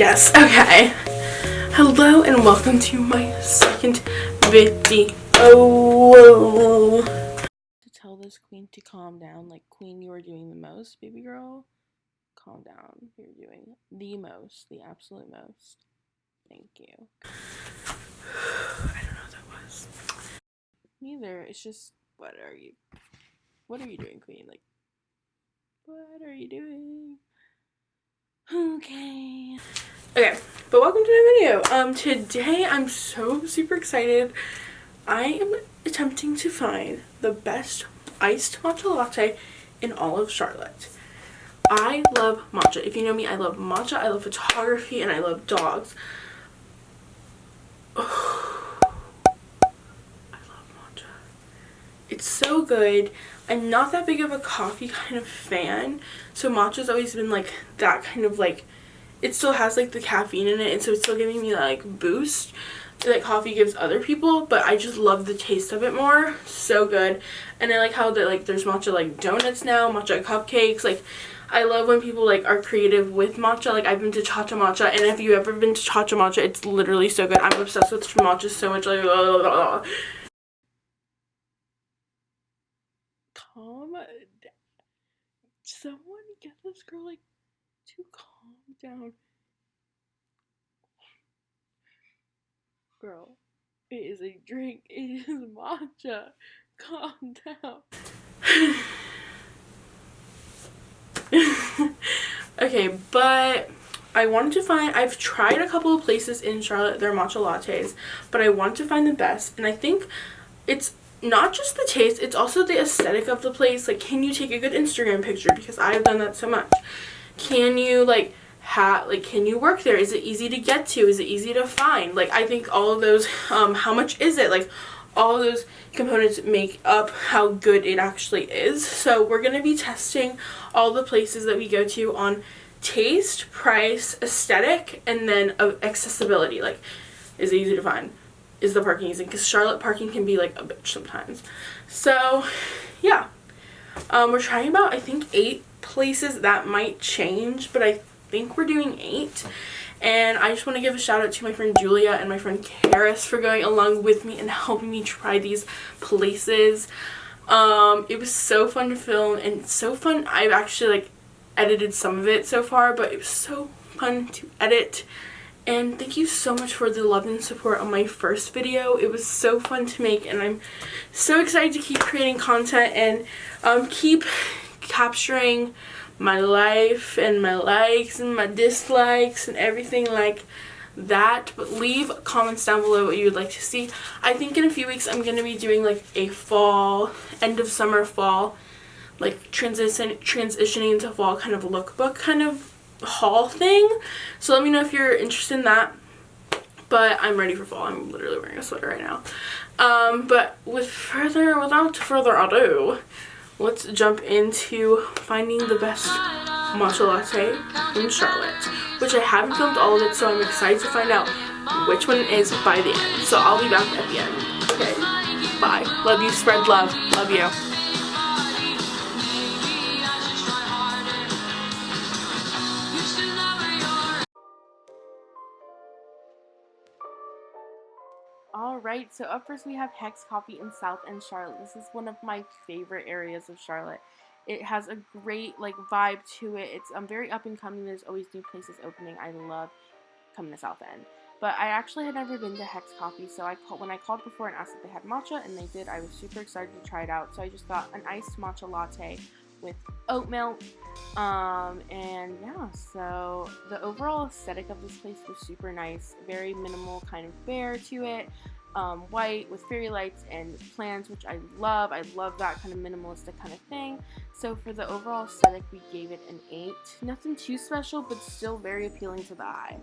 Yes, okay. Hello and welcome to my second video. To tell this queen to calm down, like, queen, you are doing the most, baby girl. Calm down. You're doing the most, the absolute most. Thank you. I don't know what that was. Neither. It's just, what are you doing, queen? Like, what are you doing? Okay, but welcome to my video. Today I'm so super excited. I am attempting to find the best iced matcha latte in all of Charlotte. I love matcha. If you know me, I love matcha, I love photography, and I love dogs. Oh, I love matcha. It's so good. I'm not that big of a coffee kind of fan, so matcha's always been like that kind of like, it still has like the caffeine in it, and so it's still giving me that like boost that coffee gives other people, but I just love the taste of it more. So good. And I like how that like there's matcha like donuts now, matcha cupcakes. Like, I love when people like are creative with matcha. Like, I've been to Cha Cha Matcha, and if you've ever been to Cha Cha Matcha, it's literally so good. I'm obsessed with matcha so much. Like, calm down. Someone get this girl like to calm down. Girl, it is a drink. It is matcha. Calm down. Okay, but I wanted to find, I've tried a couple of places in Charlotte, their matcha lattes, but I want to find the best, and I think it's not just the taste, it's also the aesthetic of the place. Like, can you take a good Instagram picture? Because I've done that so much. Can you can you work there? Is it easy to get to? Is it easy to find? Like, I think all of those, how much is it? Like, all of those components make up how good it actually is. So we're going to be testing all the places that we go to on taste, price, aesthetic, and then accessibility. Like, is it easy to find? Is the parking easy? Because Charlotte parking can be like a bitch sometimes. So yeah, we're trying about, I think, 8 places. That might change, but I think we're doing 8. And I just want to give a shout out to my friend Julia and my friend Karis for going along with me and helping me try these places. It was so fun to film and so fun. I've actually like edited some of it so far, but it was so fun to edit. And thank you so much for the love and support on my first video. It was so fun to make, and I'm so excited to keep creating content and keep capturing my life and my likes and my dislikes and everything like that. But leave comments down below what you would like to see. I think in a few weeks I'm going to be doing like a fall, end of summer, fall, like transitioning into fall kind of lookbook kind of haul thing. So let me know if you're interested in that. But I'm ready for fall. I'm literally wearing a sweater right now. But without further ado, let's jump into finding the best matcha latte in Charlotte, which I haven't filmed all of it, so I'm excited to find out which one it is by the end. So I'll be back at the end. Okay, bye. Love you. Spread love. Love you. Alright, so up first we have Hex Coffee in South End, Charlotte. This is one of my favorite areas of Charlotte. It has a great like vibe to it. It's very up and coming. There's always new places opening. I love coming to South End. But I actually had never been to Hex Coffee, so when I called before and asked if they had matcha, and they did, I was super excited to try it out. So I just got an iced matcha latte with oat milk. And yeah, so the overall aesthetic of this place was super nice. Very minimal kind of fare to it. White with fairy lights and plants, which I love. I love that kind of minimalistic kind of thing. So for the overall aesthetic, we gave it an 8. Nothing too special, but still very appealing to the eye.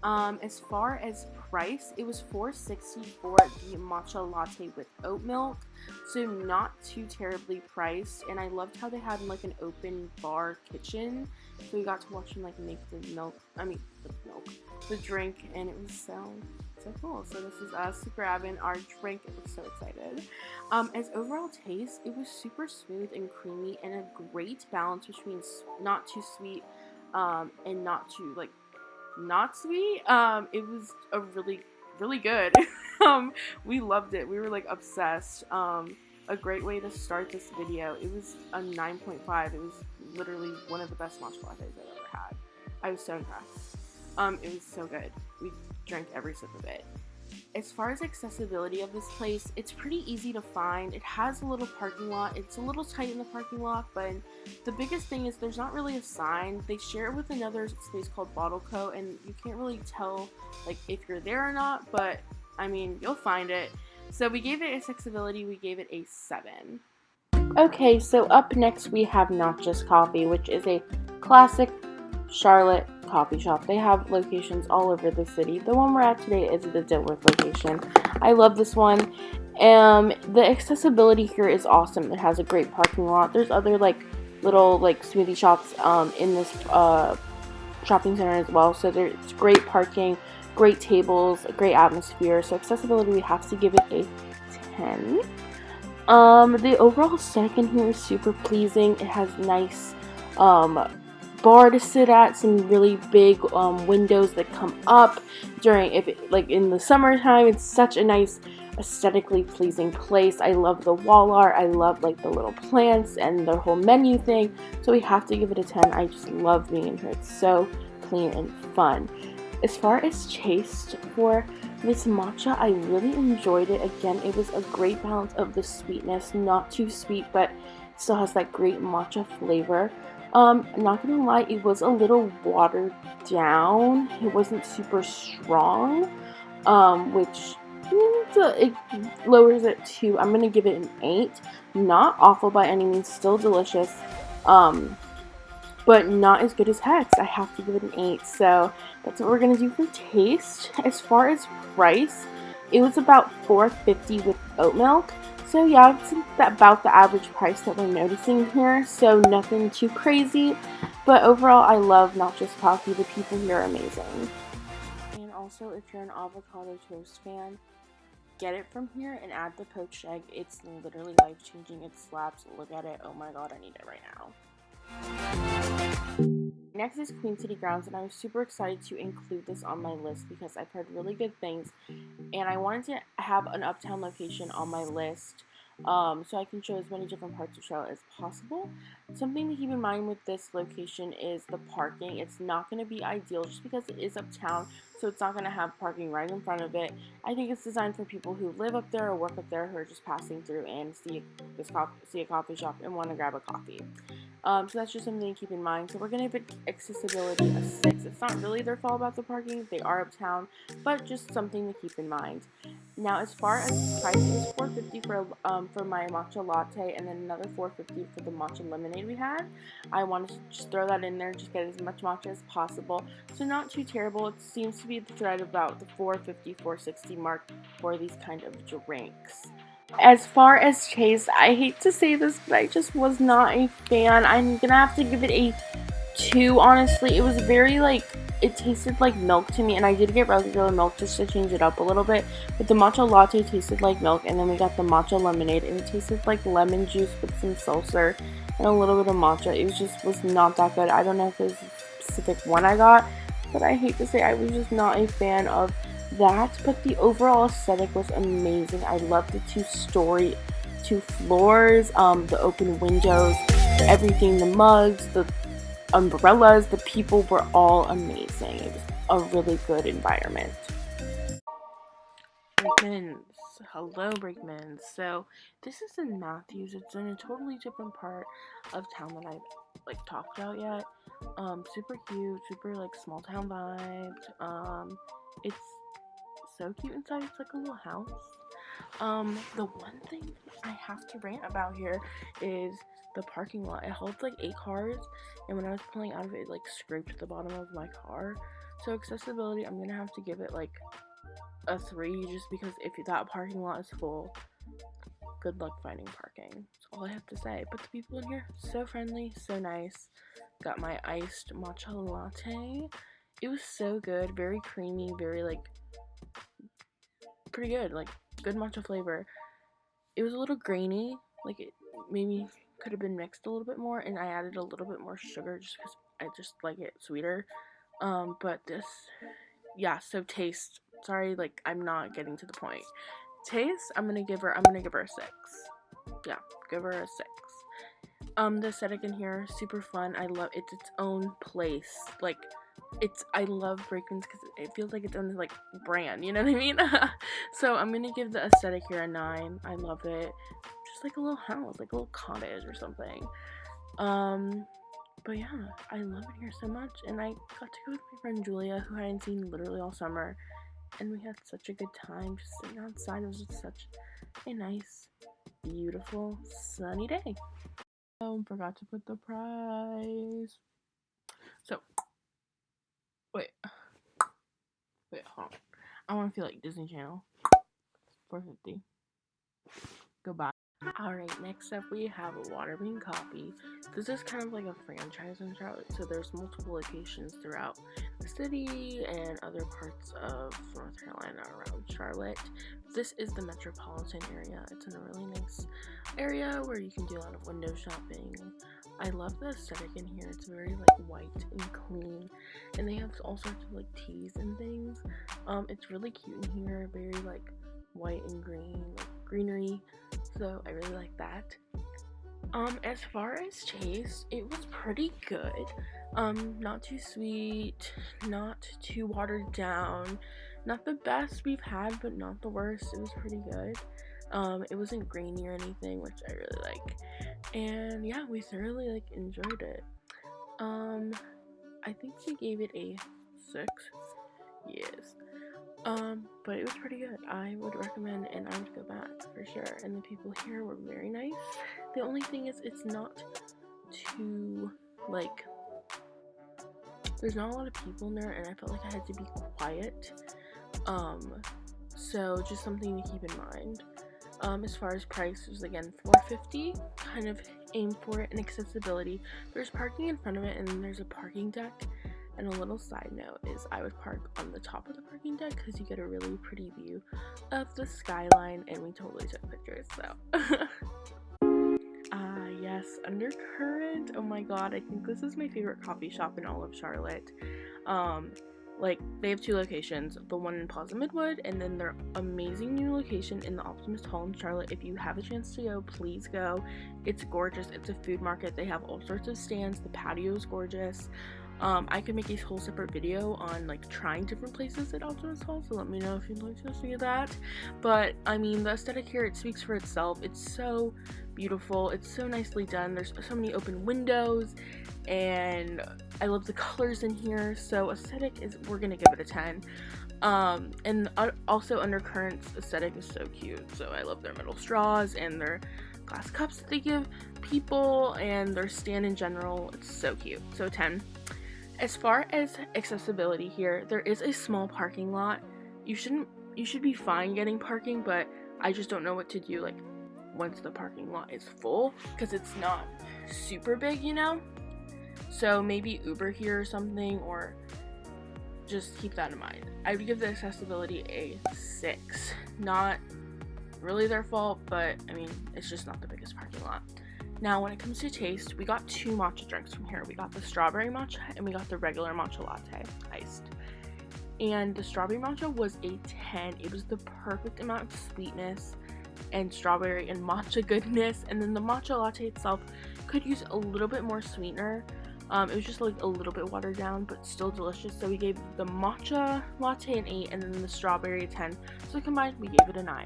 As far as price, it was $4.60 for the matcha latte with oat milk, so not too terribly priced. And I loved how they had like an open bar kitchen, so we got to watch them like make the drink, and it was so cool. So this is us grabbing our drink, and we're so excited. As overall taste, it was super smooth and creamy, and a great balance between not too sweet and not too like not sweet. It was a really good. We loved it. We were like obsessed. A great way to start this video. It was a 9.5. It was literally one of the best matcha lattes I've ever had. I was so impressed. It was so good. We drank every sip of it. As far as accessibility of this place, it's pretty easy to find. It has a little parking lot. It's a little tight in the parking lot, but the biggest thing is there's not really a sign. They share it with another space called Bottle Co, and you can't really tell like if you're there or not, but I mean, you'll find it. So we gave it accessibility, we gave it a 7. Okay, so up next we have Not Just Coffee, which is a classic Charlotte coffee shop. They have locations all over the city. The one we're at today is the Dilworth location. I love this one. The accessibility here is awesome. It has a great parking lot. There's other like little like smoothie shops in this shopping center as well. So there's great parking, great tables, a great atmosphere. So accessibility, we have to give it a 10. The overall aesthetic in here is super pleasing. It has nice bar to sit at, some really big windows that come up during, like in the summertime. It's such a nice aesthetically pleasing place. I love the wall art. I love like the little plants and the whole menu thing. So we have to give it a 10. I just love being in here. It's so clean and fun. As far as taste for this matcha, I really enjoyed it. Again, it was a great balance of the sweetness, not too sweet, but still has that great matcha flavor. Not gonna lie, it was a little watered down. It wasn't super strong, which it lowers it to, I'm gonna give it an 8. Not awful by any means, still delicious, but not as good as Hex. I have to give it an 8. So that's what we're gonna do for taste. As far as price, it was about $4.50 with oat milk. So yeah, it's about the average price that we're noticing here, so nothing too crazy, but overall I love Not Just Coffee. The people here are amazing. And also, if you're an avocado toast fan, get it from here and add the poached egg. It's literally life-changing. It slaps. Look at it. Oh my god, I need it right now. Next is Queen City Grounds, and I was super excited to include this on my list because I've heard really good things, and I wanted to have an uptown location on my list so I can show as many different parts of Charlotte as possible. Something to keep in mind with this location is the parking. It's not going to be ideal just because it is uptown, so it's not going to have parking right in front of it. I think it's designed for people who live up there or work up there who are just passing through and see a coffee shop and want to grab a coffee. So that's just something to keep in mind. So we're going to give accessibility a 6. It's not really their fault about the parking. They are uptown, but just something to keep in mind. Now, as far as price, it was $4.50 for my matcha latte, and then another $4.50 for the matcha lemonade we had. I wanted to just throw that in there, just get as much matcha as possible. So not too terrible. It seems to be right about the $4.50, $4.60 mark for these kind of drinks. As far as taste, I hate to say this, but I just was not a fan. I'm gonna have to give it a 2, honestly. It was very, like, it tasted like milk to me, and I did get regular milk just to change it up a little bit, but the matcha latte tasted like milk, and then we got the matcha lemonade, and it tasted like lemon juice with some seltzer and a little bit of matcha. It was not that good. I don't know if it was a specific one I got, but I hate to say I was just not a fan of that, but the overall aesthetic was amazing. I loved the two floors, the open windows, everything, the mugs, the umbrellas, the people were all amazing. It was a really good environment. Brakeman's. Hello, Brakeman's. So this is in Matthews. It's in a totally different part of town that I've talked about yet. Super cute, super small town vibes. It's so cute inside. It's like a little house. The one thing I have to rant about here is the parking lot. It holds 8 cars, and when I was pulling out of it, it scraped the bottom of my car. So accessibility, I'm gonna have to give it a 3, just because if that parking lot is full, good luck finding parking. That's all I have to say. But the people in here, so friendly, so nice. Got my iced matcha latte. It was so good, very creamy, very pretty good, good matcha flavor. It was a little grainy, it maybe could have been mixed a little bit more, and I added a little bit more sugar just because I just like it sweeter. But this, yeah, so taste, sorry, like, I'm not getting to the point. Taste, I'm gonna give her a 6. Yeah, give her a 6. The aesthetic in here, super fun. I love it's its own place. Like, I love Breakman's because it feels like its own, like, brand, you know what I mean? So I'm gonna give the aesthetic here a 9. I love it. Just like a little house, like a little cottage or something. But yeah, I love it here so much, and I got to go with my friend Julia, who I hadn't seen literally all summer, and we had such a good time just sitting outside. It was just such a nice, beautiful, sunny day. Forgot to put the price. So, wait, hold on. I want to feel like Disney Channel. $4.50. Goodbye. Alright, next up we have a Waterbean Coffee. This is kind of like a franchise in Charlotte, so there's multiple locations throughout the city and other parts of North Carolina around Charlotte. This is the metropolitan area. It's in a really nice area where you can do a lot of window shopping. I love the aesthetic in here. It's very like white and clean, and they have all sorts of like teas and things. It's really cute in here, very like white and green, like greenery, so I really like that. As far as taste, it was pretty good. Not too sweet, not too watered down, not the best we've had, but not the worst. It was pretty good. It wasn't grainy or anything, which I really like, and yeah, we thoroughly like enjoyed it. I think we gave it a 6. Yes. But it was pretty good. I would recommend, and I would go back for sure. And the people here were very nice. The only thing is, it's not too, like, there's not a lot of people in there, and I felt like I had to be quiet. So just something to keep in mind. As far as price, it was again $4.50. Kind of aim for it, and accessibility. There's parking in front of it, and then there's a parking deck. And a little side note is I would park on the top of the parking deck because you get a really pretty view of the skyline, and we totally took pictures, so. Yes, Undercurrent. Oh my god, I think this is my favorite coffee shop in all of Charlotte. Like, they have 2 locations, the one in Plaza Midwood, and then their amazing new location in the Optimist Hall in Charlotte. If you have a chance to go, please go. It's gorgeous. It's a food market. They have all sorts of stands. The patio is gorgeous. I could make a whole separate video on like trying different places at Optimist Hall, so let me know if you'd like to see that. But I mean, the aesthetic here, it speaks for itself. It's so beautiful. It's so nicely done. There's so many open windows, and I love the colors in here. So aesthetic is, we're gonna give it a 10. And also Undercurrent's aesthetic is so cute. So I love their metal straws and their glass cups that they give people, and their stand in general. It's so cute. So 10. As far as accessibility here, there is a small parking lot. You should be fine getting parking, but I just don't know what to do like once the parking lot is full, because it's not super big, you know? So maybe Uber here or something, or just keep that in mind. I would give the accessibility a 6. Not really their fault, but I mean, it's just not the biggest parking lot. Now, when it comes to taste, we got 2 matcha drinks from here. We got the strawberry matcha, and we got the regular matcha latte, iced. And the strawberry matcha was a 10. It was the perfect amount of sweetness and strawberry and matcha goodness. And then the matcha latte itself could use a little bit more sweetener. It was just like a little bit watered down, but still delicious. So we gave the matcha latte an 8, and then the strawberry a 10. So combined, we gave it a 9.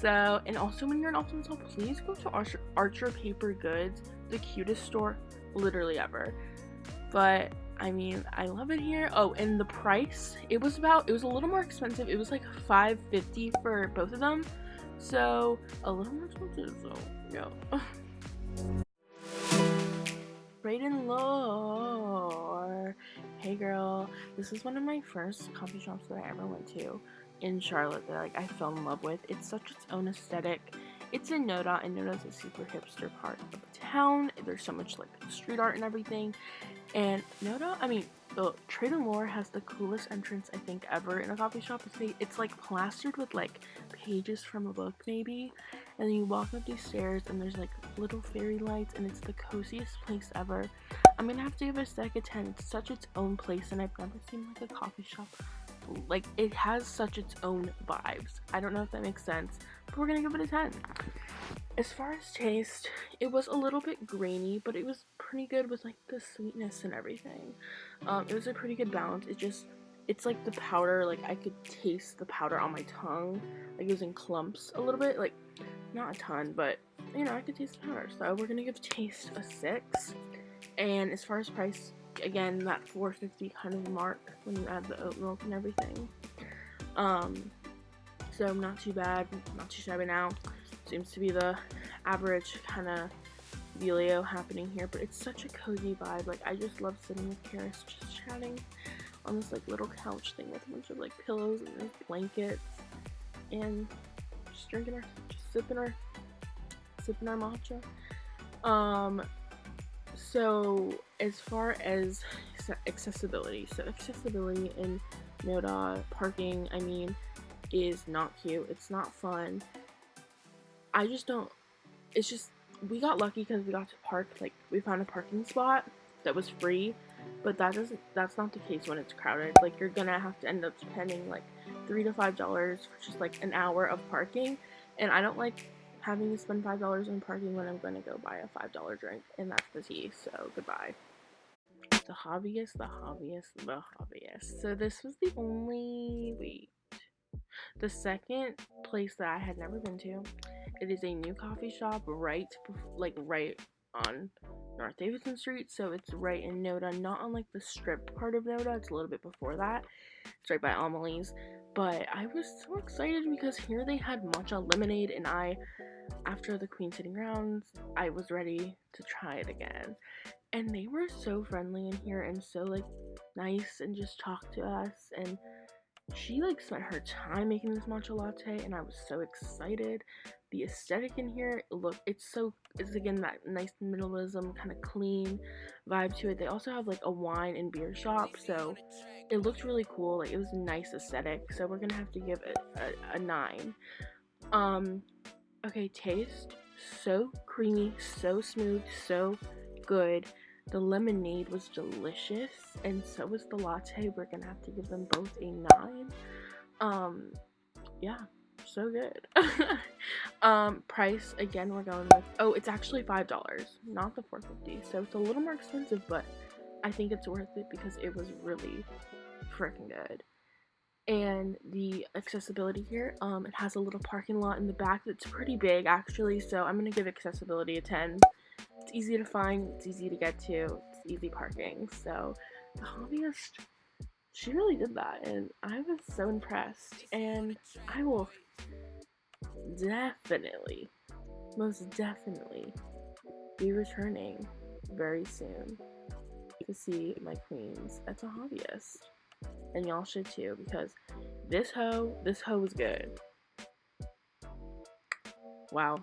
So, and also when you're in Optimist Hall, please go to Archer Paper Goods, the cutest store literally ever. But I mean, I love it here. Oh, and the price, it was a little more expensive. It was like $5.50 for both of them. So a little more expensive, so yeah. Brayden Lore. Hey girl, this is one of my first coffee shops that I ever went to in Charlotte that like I fell in love with. It's such its own aesthetic. It's in Noda, and Noda's a super hipster part of town. There's so much like street art and everything. And Noda, I mean, the Trade and Lore has the coolest entrance I think ever in a coffee shop. It's like plastered with like pages from a book maybe, and then you walk up these stairs and there's like little fairy lights, and it's the coziest place ever. I'm gonna have to give it a 10. It's such its own place, and I've never seen like a coffee shop. Like, it has such its own vibes. I don't know if that makes sense, but we're gonna give it a 10. As far as taste, it was a little bit grainy, but it was pretty good with like the sweetness and everything. It was a pretty good balance. It's like the powder, like I could taste the powder on my tongue, like it was in clumps a little bit, like not a ton, but you know, I could taste the powder. So we're gonna give taste a 6. And as far as price, again, that $4.50 kind of mark when you add the oat milk and everything. So not too bad, not too shabby now. Seems to be the average kind of dealio happening here, but it's such a cozy vibe. Like, I just love sitting with Karis, just chatting on this like little couch thing with a bunch of like pillows and blankets, and just sipping our matcha. So as far as accessibility in Noda, parking, I mean, is not cute. It's not fun. We got lucky because we got to park, like, we found a parking spot that was free, but that's not the case when it's crowded. Like, you're gonna have to end up spending like $3 to $5 for just like an hour of parking, and I don't like having to spend $5 on parking when I'm gonna go buy a $5 drink, and that's the tea, so goodbye. The hobbyist. So this was the second place that I had never been to. It is a new coffee shop right on North Davidson Street, so it's right in Noda, not on like the strip part of Noda. It's a little bit before that. It's right by Amelie's. But I was so excited because here they had matcha lemonade, and after the Queen Sitting Rounds, I was ready to try it again. And they were so friendly in here and so like nice and just talked to us, and she like spent her time making this matcha latte, and I was so excited. The aesthetic in here, it's again that nice minimalism, kind of clean vibe to it. They also have like a wine and beer shop, so it looked really cool. Like, it was a nice aesthetic, so we're gonna have to give it a 9. Okay, taste, so creamy, so smooth, so good. The lemonade was delicious, and so was the latte. We're gonna have to give them both a 9. Yeah, so good. Price, again, we're going with, it's actually $5, not the $4.50, so it's a little more expensive, but I think it's worth it because it was really freaking good. And the accessibility here, it has a little parking lot in the back that's pretty big, actually, so I'm gonna give accessibility a 10. It's easy to find, it's easy to get to, it's easy parking. So the hobbyist, she really did that, and I was so impressed. And I will most definitely be returning very soon to see my queens at the hobbyist. And y'all should too, because this hoe was good. Wow.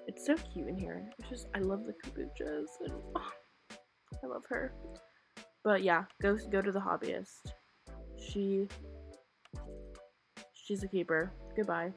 It's so cute in here. I love the kombuchas, and I love her. But yeah, go to the hobbyist. She's a keeper. Goodbye.